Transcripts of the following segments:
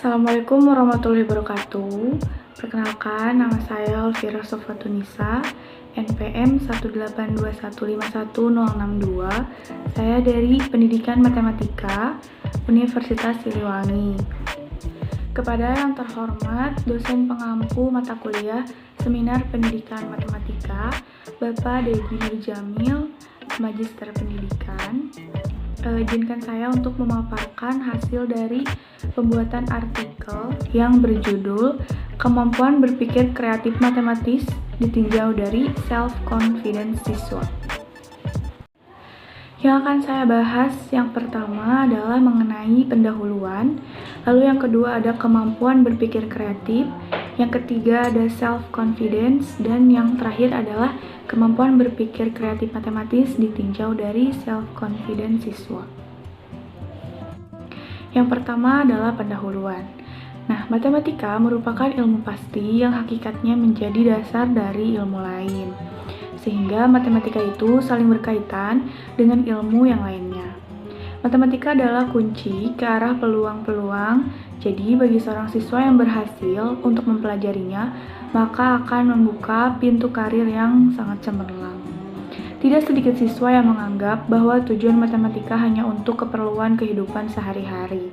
Assalamualaikum warahmatullahi wabarakatuh. Perkenalkan, nama saya Alfira Sofatunisa, NPM 182151062. Saya dari Pendidikan Matematika, Universitas Siliwangi. Kepada yang terhormat dosen pengampu mata kuliah Seminar Pendidikan Matematika, Bapak Dedi Nurjamil, Magister Pendidikan, izinkan saya untuk memaparkan hasil dari pembuatan artikel yang berjudul Kemampuan Berpikir Kreatif Matematis Ditinjau dari Self-Confidence Siswa. Yang akan saya bahas yang pertama adalah mengenai pendahuluan, lalu yang kedua ada kemampuan berpikir kreatif, yang ketiga ada self-confidence, dan yang terakhir adalah kemampuan berpikir kreatif matematis ditinjau dari self-confidence siswa. Yang pertama adalah pendahuluan. Nah, matematika merupakan ilmu pasti yang hakikatnya menjadi dasar dari ilmu lain, sehingga matematika itu saling berkaitan dengan ilmu yang lainnya. Matematika adalah kunci ke arah peluang-peluang, jadi bagi seorang siswa yang berhasil untuk mempelajarinya, maka akan membuka pintu karir yang sangat cemerlang. Tidak sedikit siswa yang menganggap bahwa tujuan matematika hanya untuk keperluan kehidupan sehari-hari.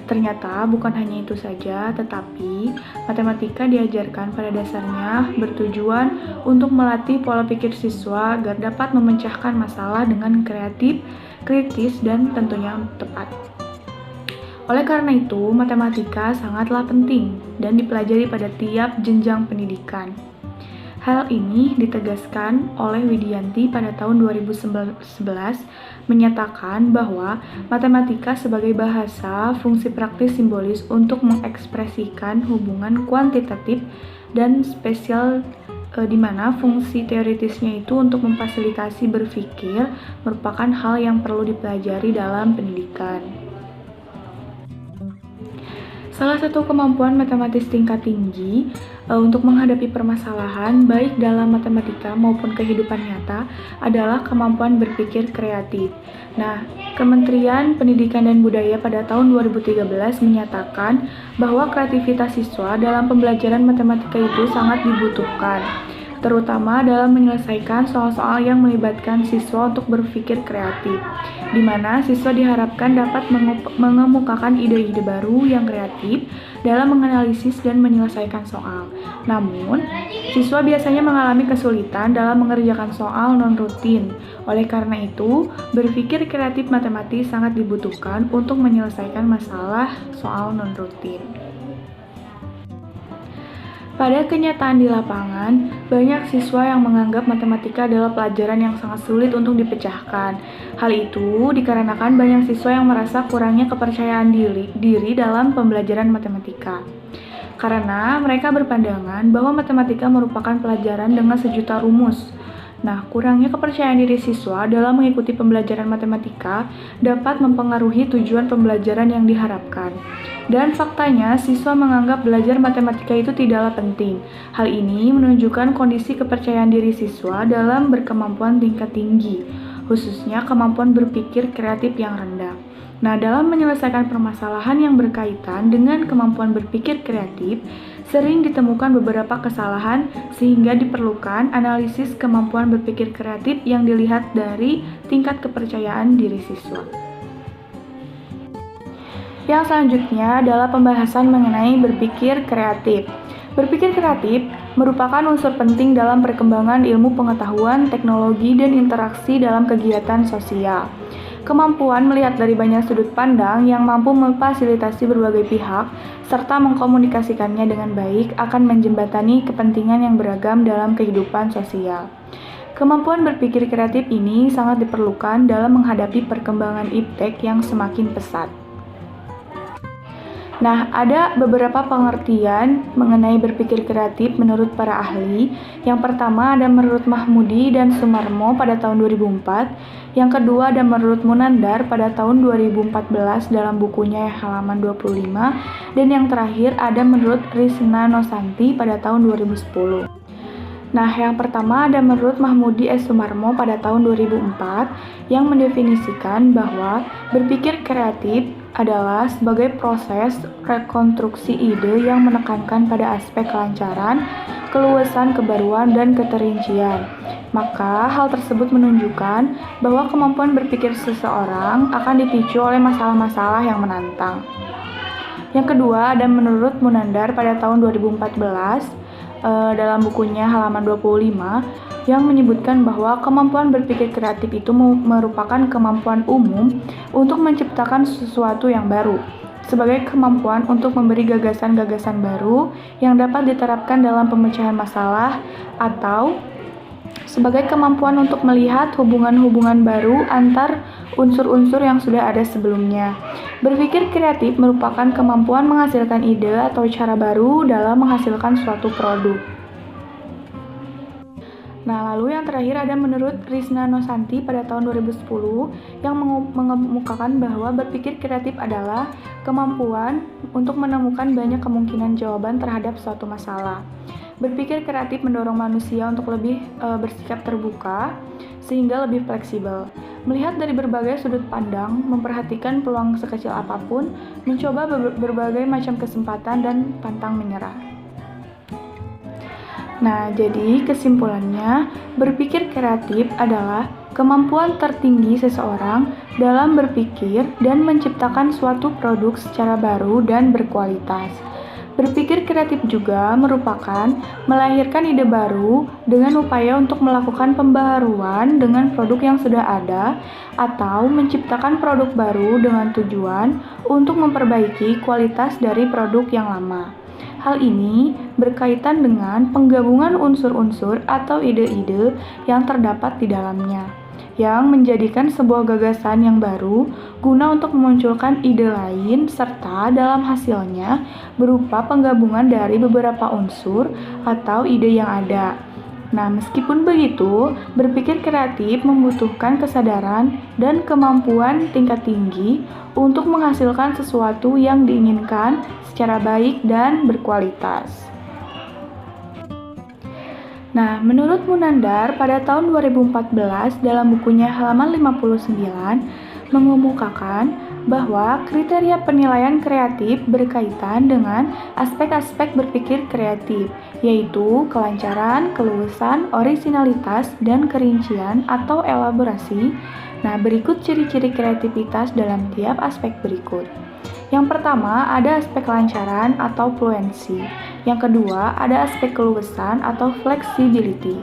Ternyata bukan hanya itu saja, tetapi matematika diajarkan pada dasarnya bertujuan untuk melatih pola pikir siswa agar dapat memecahkan masalah dengan kreatif, kritis, dan tentunya tepat. Oleh karena itu, matematika sangatlah penting dan dipelajari pada tiap jenjang pendidikan. Hal ini ditegaskan oleh Widianti pada tahun 2011 menyatakan bahwa matematika sebagai bahasa fungsi praktis simbolis untuk mengekspresikan hubungan kuantitatif dan spesial di mana fungsi teoritisnya itu untuk memfasilitasi berpikir merupakan hal yang perlu dipelajari dalam pendidikan. Salah satu kemampuan matematis tingkat tinggi untuk menghadapi permasalahan baik dalam matematika maupun kehidupan nyata adalah kemampuan berpikir kreatif. Nah, Kementerian Pendidikan dan Budaya pada tahun 2013 menyatakan bahwa kreativitas siswa dalam pembelajaran matematika itu sangat dibutuhkan, terutama dalam menyelesaikan soal-soal yang melibatkan siswa untuk berpikir kreatif, di mana siswa diharapkan dapat mengemukakan ide-ide baru yang kreatif dalam menganalisis dan menyelesaikan soal. Namun, siswa biasanya mengalami kesulitan dalam mengerjakan soal non-rutin. Oleh karena itu, berpikir kreatif matematis sangat dibutuhkan untuk menyelesaikan masalah soal non-rutin. Pada kenyataan di lapangan, banyak siswa yang menganggap matematika adalah pelajaran yang sangat sulit untuk dipecahkan. Hal itu dikarenakan banyak siswa yang merasa kurangnya kepercayaan diri dalam pembelajaran matematika. Karena mereka berpandangan bahwa matematika merupakan pelajaran dengan sejuta rumus. Nah, kurangnya kepercayaan diri siswa dalam mengikuti pembelajaran matematika dapat mempengaruhi tujuan pembelajaran yang diharapkan. Dan faktanya, siswa menganggap belajar matematika itu tidaklah penting. Hal ini menunjukkan kondisi kepercayaan diri siswa dalam berkemampuan tingkat tinggi, khususnya kemampuan berpikir kreatif yang rendah. Nah, dalam menyelesaikan permasalahan yang berkaitan dengan kemampuan berpikir kreatif, sering ditemukan beberapa kesalahan sehingga diperlukan analisis kemampuan berpikir kreatif yang dilihat dari tingkat kepercayaan diri siswa. Yang selanjutnya adalah pembahasan mengenai berpikir kreatif. Berpikir kreatif merupakan unsur penting dalam perkembangan ilmu pengetahuan, teknologi, dan interaksi dalam kegiatan sosial. Kemampuan melihat dari banyak sudut pandang yang mampu memfasilitasi berbagai pihak serta mengkomunikasikannya dengan baik akan menjembatani kepentingan yang beragam dalam kehidupan sosial. Kemampuan berpikir kreatif ini sangat diperlukan dalam menghadapi perkembangan iptek yang semakin pesat. Nah, ada beberapa pengertian mengenai berpikir kreatif menurut para ahli. Yang pertama ada menurut Mahmudi dan Sumarmo pada tahun 2004. Yang kedua ada menurut Munandar pada tahun 2014 dalam bukunya halaman 25. Dan yang terakhir ada menurut Risna Nosanti pada tahun 2010. Nah, yang pertama ada menurut Mahmudi S. Sumarmo pada tahun 2004 yang mendefinisikan bahwa berpikir kreatif adalah sebagai proses rekonstruksi ide yang menekankan pada aspek kelancaran, keluasan, kebaruan, dan keterincian. Maka, hal tersebut menunjukkan bahwa kemampuan berpikir seseorang akan dipicu oleh masalah-masalah yang menantang. Yang kedua, ada menurut Munandar pada tahun 2014, dalam bukunya halaman 25, yang menyebutkan bahwa kemampuan berpikir kreatif itu merupakan kemampuan umum untuk menciptakan sesuatu yang baru, sebagai kemampuan untuk memberi gagasan-gagasan baru yang dapat diterapkan dalam pemecahan masalah, atau sebagai kemampuan untuk melihat hubungan-hubungan baru antar unsur-unsur yang sudah ada sebelumnya. Berpikir kreatif merupakan kemampuan menghasilkan ide atau cara baru dalam menghasilkan suatu produk. Nah, lalu yang terakhir ada menurut Krisna Nosanti pada tahun 2010 yang mengemukakan bahwa berpikir kreatif adalah kemampuan untuk menemukan banyak kemungkinan jawaban terhadap suatu masalah. Berpikir kreatif mendorong manusia untuk lebih bersikap terbuka sehingga lebih fleksibel, melihat dari berbagai sudut pandang, memperhatikan peluang sekecil apapun, mencoba berbagai macam kesempatan dan pantang menyerah. Nah, jadi kesimpulannya, berpikir kreatif adalah kemampuan tertinggi seseorang dalam berpikir dan menciptakan suatu produk secara baru dan berkualitas. Berpikir kreatif juga merupakan melahirkan ide baru dengan upaya untuk melakukan pembaharuan dengan produk yang sudah ada, atau menciptakan produk baru dengan tujuan untuk memperbaiki kualitas dari produk yang lama. Hal ini berkaitan dengan penggabungan unsur-unsur atau ide-ide yang terdapat di dalamnya, yang menjadikan sebuah gagasan yang baru guna untuk memunculkan ide lain, serta dalam hasilnya berupa penggabungan dari beberapa unsur atau ide yang ada. Nah, meskipun begitu, berpikir kreatif membutuhkan kesadaran dan kemampuan tingkat tinggi untuk menghasilkan sesuatu yang diinginkan secara baik dan berkualitas. Nah, menurut Munandar pada tahun 2014 dalam bukunya halaman 59 mengemukakan bahwa kriteria penilaian kreatif berkaitan dengan aspek-aspek berpikir kreatif, yaitu kelancaran, keluasan, orisinalitas, dan kerincian atau elaborasi. Nah, berikut ciri-ciri kreativitas dalam tiap aspek berikut. Yang pertama, ada aspek kelancaran atau fluency. Yang kedua, ada aspek keluasan atau flexibility.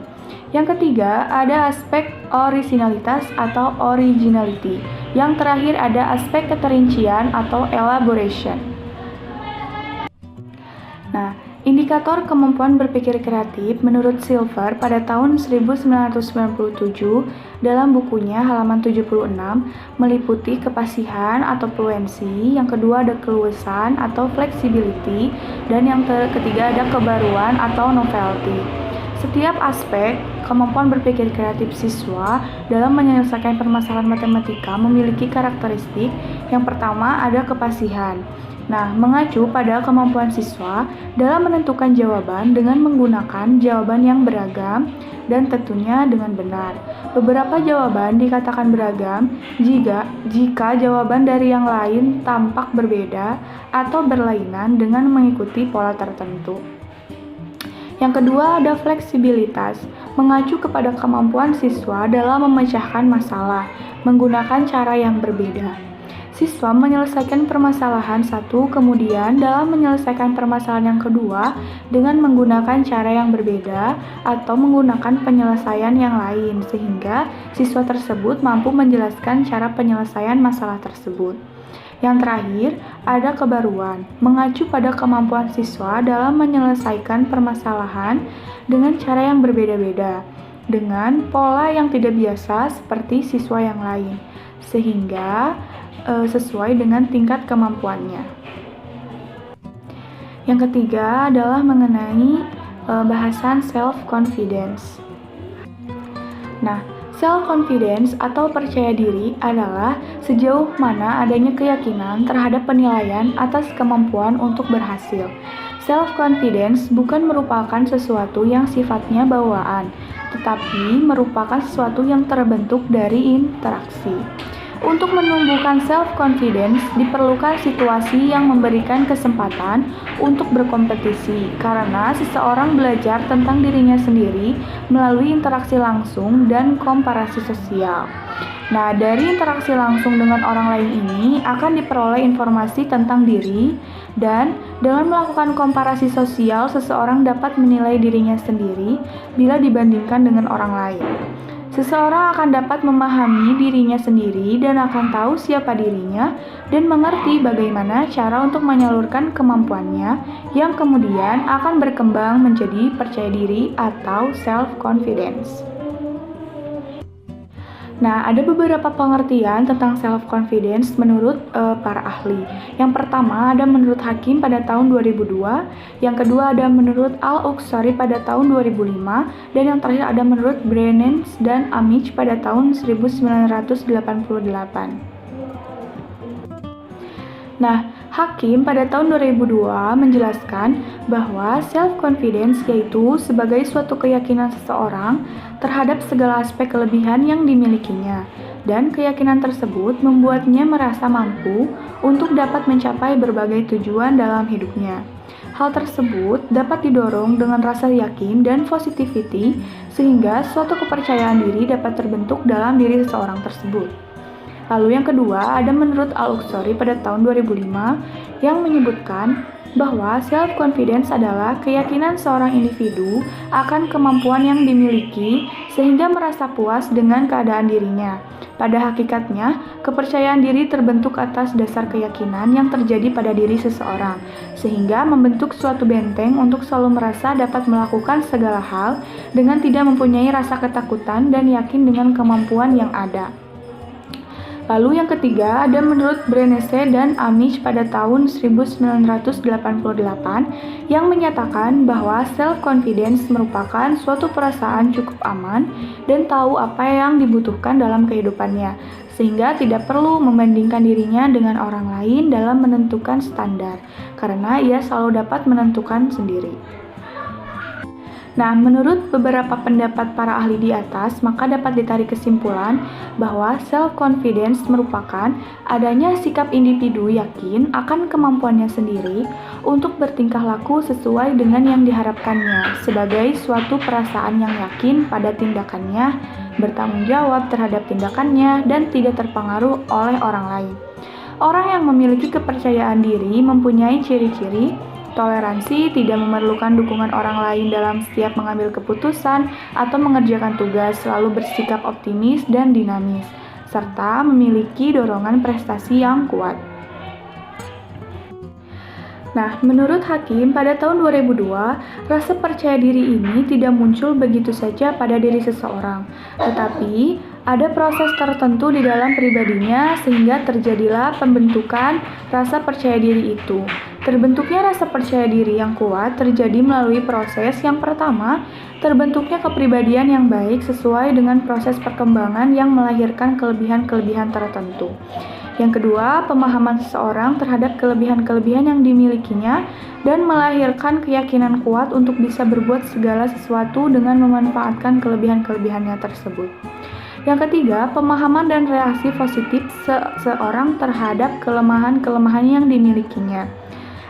Yang ketiga, ada aspek orisinalitas atau originality. Yang terakhir, ada aspek keterincian atau elaboration. Nah, indikator kemampuan berpikir kreatif menurut Silver pada tahun 1997 dalam bukunya halaman 76 meliputi kepasihan atau fluency, yang kedua ada keluasan atau flexibility, dan yang ketiga ada kebaruan atau novelty. Setiap aspek kemampuan berpikir kreatif siswa dalam menyelesaikan permasalahan matematika memiliki karakteristik. Yang pertama ada kepasihan. Nah, mengacu pada kemampuan siswa dalam menentukan jawaban dengan menggunakan jawaban yang beragam dan tentunya dengan benar. Beberapa jawaban dikatakan beragam jika jawaban dari yang lain tampak berbeda atau berlainan dengan mengikuti pola tertentu. Yang kedua ada fleksibilitas, mengacu kepada kemampuan siswa dalam memecahkan masalah menggunakan cara yang berbeda. Siswa menyelesaikan permasalahan satu, kemudian dalam menyelesaikan permasalahan yang kedua dengan menggunakan cara yang berbeda atau menggunakan penyelesaian yang lain, sehingga siswa tersebut mampu menjelaskan cara penyelesaian masalah tersebut. Yang terakhir, ada kebaruan, mengacu pada kemampuan siswa dalam menyelesaikan permasalahan dengan cara yang berbeda-beda, dengan pola yang tidak biasa seperti siswa yang lain, sehingga sesuai dengan tingkat kemampuannya. Yang ketiga adalah mengenai bahasan self-confidence. Nah, self-confidence atau percaya diri adalah sejauh mana adanya keyakinan terhadap penilaian atas kemampuan untuk berhasil. Self-confidence bukan merupakan sesuatu yang sifatnya bawaan, tetapi merupakan sesuatu yang terbentuk dari interaksi. Untuk menumbuhkan self-confidence, diperlukan situasi yang memberikan kesempatan untuk berkompetisi, karena seseorang belajar tentang dirinya sendiri melalui interaksi langsung dan komparasi sosial. Nah, dari interaksi langsung dengan orang lain ini akan diperoleh informasi tentang diri, dan dengan melakukan komparasi sosial, seseorang dapat menilai dirinya sendiri bila dibandingkan dengan orang lain. Seseorang akan dapat memahami dirinya sendiri dan akan tahu siapa dirinya dan mengerti bagaimana cara untuk menyalurkan kemampuannya yang kemudian akan berkembang menjadi percaya diri atau self-confidence. Nah, ada beberapa pengertian tentang self-confidence menurut para ahli. Yang pertama ada menurut Hakim pada tahun 2002, yang kedua ada menurut Al-Uqsari pada tahun 2005, dan yang terakhir ada menurut Brennan dan Amish pada tahun 1988. Nah, Hakim pada tahun 2002 menjelaskan bahwa self-confidence yaitu sebagai suatu keyakinan seseorang terhadap segala aspek kelebihan yang dimilikinya, dan keyakinan tersebut membuatnya merasa mampu untuk dapat mencapai berbagai tujuan dalam hidupnya. Hal tersebut dapat didorong dengan rasa yakin dan positivity sehingga suatu kepercayaan diri dapat terbentuk dalam diri seseorang tersebut. Lalu yang kedua ada menurut Al-Uqsari pada tahun 2005 yang menyebutkan bahwa self-confidence adalah keyakinan seorang individu akan kemampuan yang dimiliki sehingga merasa puas dengan keadaan dirinya. Pada hakikatnya, kepercayaan diri terbentuk atas dasar keyakinan yang terjadi pada diri seseorang, sehingga membentuk suatu benteng untuk selalu merasa dapat melakukan segala hal dengan tidak mempunyai rasa ketakutan dan yakin dengan kemampuan yang ada. Lalu yang ketiga ada menurut Brenesse dan Amish pada tahun 1988 yang menyatakan bahwa self-confidence merupakan suatu perasaan cukup aman dan tahu apa yang dibutuhkan dalam kehidupannya, sehingga tidak perlu membandingkan dirinya dengan orang lain dalam menentukan standar, karena ia selalu dapat menentukan sendiri. Nah, menurut beberapa pendapat para ahli di atas, maka dapat ditarik kesimpulan bahwa self-confidence merupakan adanya sikap individu yakin akan kemampuannya sendiri untuk bertingkah laku sesuai dengan yang diharapkannya, sebagai suatu perasaan yang yakin pada tindakannya, bertanggung jawab terhadap tindakannya, dan tidak terpengaruh oleh orang lain. Orang yang memiliki kepercayaan diri mempunyai ciri-ciri toleransi, tidak memerlukan dukungan orang lain dalam setiap mengambil keputusan atau mengerjakan tugas, selalu bersikap optimis dan dinamis, serta memiliki dorongan prestasi yang kuat. Nah, menurut Hakim pada tahun 2002, rasa percaya diri ini tidak muncul begitu saja pada diri seseorang, tetapi ada proses tertentu di dalam pribadinya sehingga terjadilah pembentukan rasa percaya diri itu. Terbentuknya rasa percaya diri yang kuat terjadi melalui proses yang pertama, terbentuknya kepribadian yang baik sesuai dengan proses perkembangan yang melahirkan kelebihan-kelebihan tertentu. Yang kedua, pemahaman seseorang terhadap kelebihan-kelebihan yang dimilikinya dan melahirkan keyakinan kuat untuk bisa berbuat segala sesuatu dengan memanfaatkan kelebihan-kelebihannya tersebut. Yang ketiga, pemahaman dan reaksi positif seseorang terhadap kelemahan-kelemahan yang dimilikinya,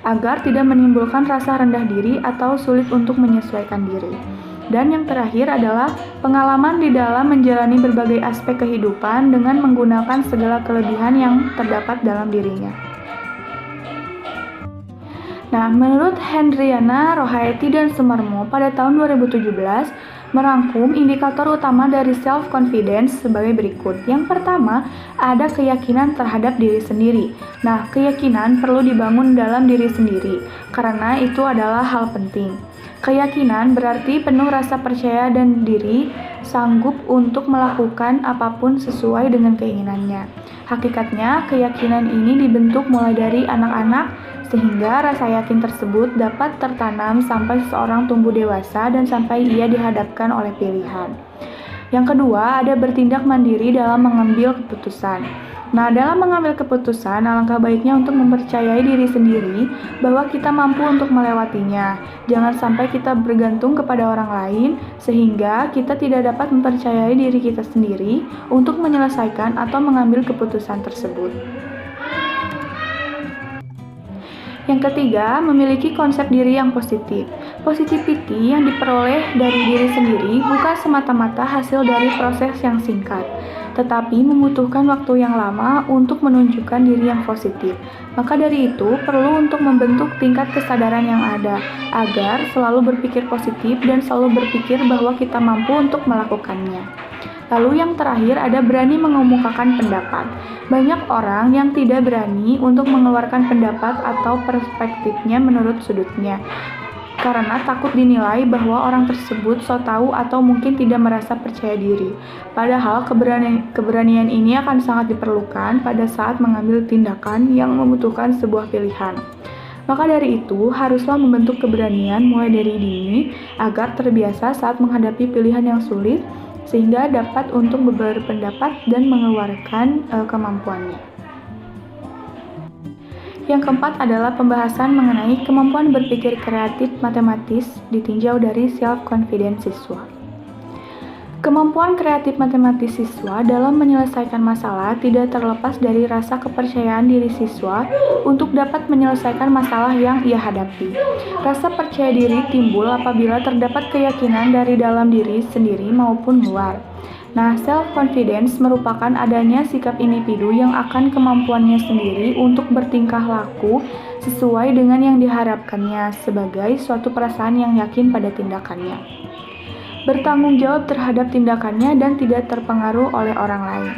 agar tidak menimbulkan rasa rendah diri atau sulit untuk menyesuaikan diri. Dan yang terakhir adalah pengalaman di dalam menjalani berbagai aspek kehidupan dengan menggunakan segala kelebihan yang terdapat dalam dirinya. Nah, menurut Hendriana, Rohaiti, dan Sumarmo pada tahun 2017 merangkum indikator utama dari self-confidence sebagai berikut. Yang pertama, ada keyakinan terhadap diri sendiri. Nah, keyakinan perlu dibangun dalam diri sendiri, karena itu adalah hal penting. Keyakinan berarti penuh rasa percaya dan diri, sanggup untuk melakukan apapun sesuai dengan keinginannya. Hakikatnya, keyakinan ini dibentuk mulai dari anak-anak, sehingga rasa yakin tersebut dapat tertanam sampai seseorang tumbuh dewasa dan sampai ia dihadapkan oleh pilihan. Yang kedua, ada bertindak mandiri dalam mengambil keputusan. Nah, dalam mengambil keputusan, alangkah baiknya untuk mempercayai diri sendiri bahwa kita mampu untuk melewatinya. Jangan sampai kita bergantung kepada orang lain, sehingga kita tidak dapat mempercayai diri kita sendiri untuk menyelesaikan atau mengambil keputusan tersebut. Yang ketiga, memiliki konsep diri yang positif. Positivity yang diperoleh dari diri sendiri bukan semata-mata hasil dari proses yang singkat, tetapi membutuhkan waktu yang lama untuk menunjukkan diri yang positif. Maka dari itu, perlu untuk membentuk tingkat kesadaran yang ada, agar selalu berpikir positif dan selalu berpikir bahwa kita mampu untuk melakukannya. Lalu yang terakhir ada berani mengemukakan pendapat. Banyak orang yang tidak berani untuk mengeluarkan pendapat atau perspektifnya menurut sudutnya, karena takut dinilai bahwa orang tersebut so tahu atau mungkin tidak merasa percaya diri. Padahal keberanian ini akan sangat diperlukan pada saat mengambil tindakan yang membutuhkan sebuah pilihan. Maka dari itu, haruslah membentuk keberanian mulai dari dini agar terbiasa saat menghadapi pilihan yang sulit, sehingga dapat untuk berpendapat dan mengeluarkan kemampuannya. Yang keempat adalah pembahasan mengenai kemampuan berpikir kreatif matematis ditinjau dari self-confidence siswa. Kemampuan kreatif matematis siswa dalam menyelesaikan masalah tidak terlepas dari rasa kepercayaan diri siswa untuk dapat menyelesaikan masalah yang ia hadapi. Rasa percaya diri timbul apabila terdapat keyakinan dari dalam diri sendiri maupun luar. Nah, self-confidence merupakan adanya sikap individu yang akan kemampuannya sendiri untuk bertingkah laku sesuai dengan yang diharapkannya sebagai suatu perasaan yang yakin pada tindakannya, bertanggung jawab terhadap tindakannya dan tidak terpengaruh oleh orang lain.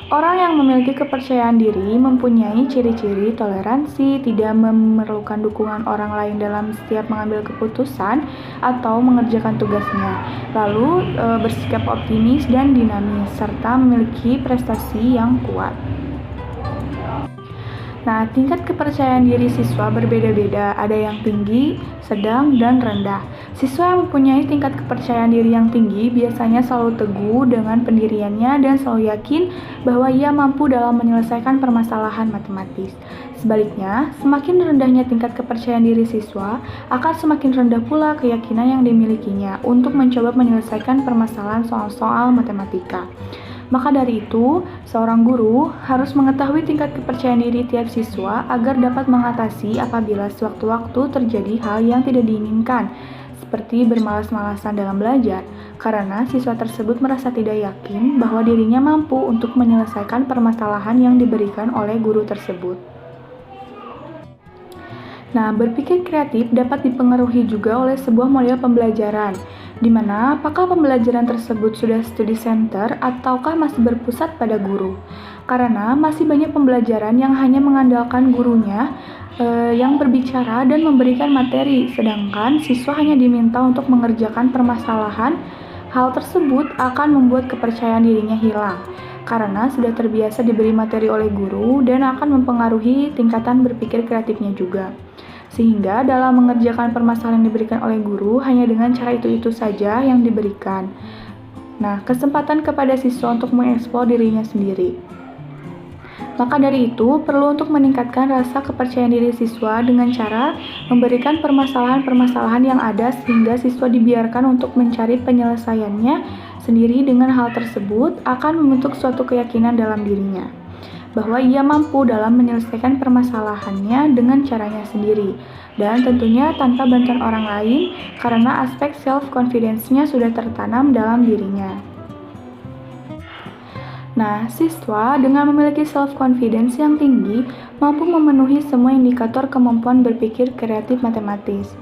Orang yang memiliki kepercayaan diri mempunyai ciri-ciri toleransi, tidak memerlukan dukungan orang lain dalam setiap mengambil keputusan atau mengerjakan tugasnya, lalu bersikap optimis dan dinamis, serta memiliki prestasi yang kuat. Nah, tingkat kepercayaan diri siswa berbeda-beda, ada yang tinggi, sedang, dan rendah. Siswa yang mempunyai tingkat kepercayaan diri yang tinggi biasanya selalu teguh dengan pendiriannya dan selalu yakin bahwa ia mampu dalam menyelesaikan permasalahan matematis. Sebaliknya, semakin rendahnya tingkat kepercayaan diri siswa, akan semakin rendah pula keyakinan yang dimilikinya untuk mencoba menyelesaikan permasalahan soal-soal matematika. Maka dari itu, seorang guru harus mengetahui tingkat kepercayaan diri tiap siswa agar dapat mengatasi apabila sewaktu-waktu terjadi hal yang tidak diinginkan, seperti bermalas-malasan dalam belajar, karena siswa tersebut merasa tidak yakin bahwa dirinya mampu untuk menyelesaikan permasalahan yang diberikan oleh guru tersebut. Nah, berpikir kreatif dapat dipengaruhi juga oleh sebuah model pembelajaran, di mana apakah pembelajaran tersebut sudah study center ataukah masih berpusat pada guru. Karena masih banyak pembelajaran yang hanya mengandalkan gurunya yang berbicara dan memberikan materi, sedangkan siswa hanya diminta untuk mengerjakan permasalahan. Hal tersebut akan membuat kepercayaan dirinya hilang, karena sudah terbiasa diberi materi oleh guru dan akan mempengaruhi tingkatan berpikir kreatifnya juga. Sehingga dalam mengerjakan permasalahan yang diberikan oleh guru hanya dengan cara itu-itu saja yang diberikan. Nah, kesempatan kepada siswa untuk mengeksplor dirinya sendiri. Maka dari itu, perlu untuk meningkatkan rasa kepercayaan diri siswa dengan cara memberikan permasalahan-permasalahan yang ada sehingga siswa dibiarkan untuk mencari penyelesaiannya sendiri. Dengan hal tersebut akan membentuk suatu keyakinan dalam dirinya bahwa ia mampu dalam menyelesaikan permasalahannya dengan caranya sendiri, dan tentunya tanpa bantuan orang lain karena aspek self-confidence-nya sudah tertanam dalam dirinya. Nah, siswa dengan memiliki self-confidence yang tinggi mampu memenuhi semua indikator kemampuan berpikir kreatif matematis.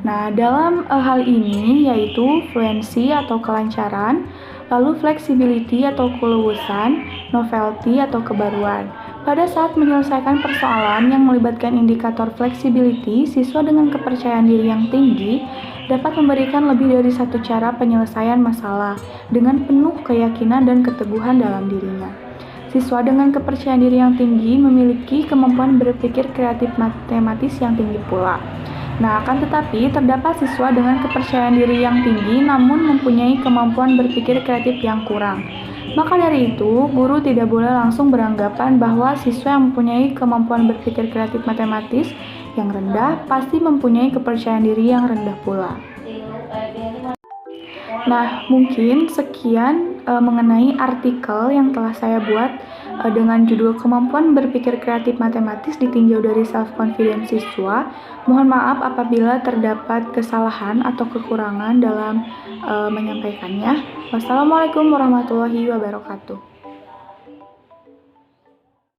Nah, dalam hal ini yaitu fluency atau kelancaran, lalu flexibility atau keluasan, novelty atau kebaruan. Pada saat menyelesaikan persoalan yang melibatkan indikator flexibility, siswa dengan kepercayaan diri yang tinggi dapat memberikan lebih dari satu cara penyelesaian masalah dengan penuh keyakinan dan keteguhan dalam dirinya. Siswa dengan kepercayaan diri yang tinggi memiliki kemampuan berpikir kreatif matematis yang tinggi pula. Nah, akan tetapi terdapat siswa dengan kepercayaan diri yang tinggi namun mempunyai kemampuan berpikir kreatif yang kurang. Maka dari itu, guru tidak boleh langsung beranggapan bahwa siswa yang mempunyai kemampuan berpikir kreatif matematis yang rendah pasti mempunyai kepercayaan diri yang rendah pula. Nah, mungkin sekian mengenai artikel yang telah saya buat dengan judul Kemampuan Berpikir Kreatif Matematis ditinjau dari self-confidence siswa. Mohon maaf apabila terdapat kesalahan atau kekurangan dalam menyampaikannya. Wassalamualaikum warahmatullahi wabarakatuh.